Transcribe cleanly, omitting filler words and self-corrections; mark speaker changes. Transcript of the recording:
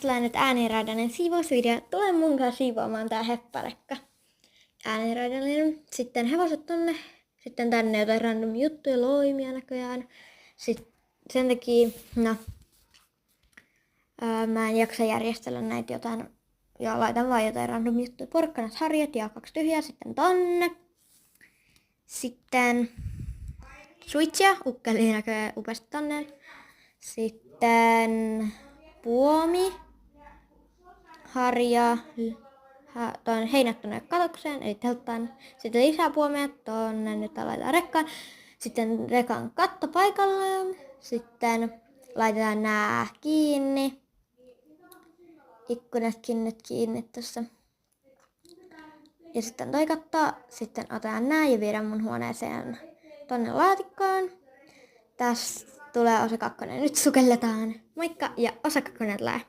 Speaker 1: Tällainen nyt äänenraidallinen siivousvideo. Tule mun kanssa siivoamaan tää hepparekka. Äänenraidallinen. Sitten hevoset tonne. Sitten tänne jotain random juttuja, loimia näköjään. Sitten sen takia, mä en jaksa järjestellä näitä jotain. Ja laitan vaan jotain random juttuja. Porkkanat, harjat ja 2 tyhjää. Sitten tonne. Sitten switchia. Ukkeli näköjään upeasti tonne. Sitten puomi. Harja. Heinät tonne katokseen, eli telttaan. Sitten lisää puomia tonne, nyt laitetaan rekkaan. Sitten rekan katto paikalleen. Sitten laitetaan nää kiinni. Ikkunatkin nyt kiinni tossa. Ja sitten toi katto. Sitten otetaan nää ja viedään mun huoneeseen tonne laatikkoon. Tässä tulee osa 2. Nyt sukelletaan. Moikka ja osa 2 tulee.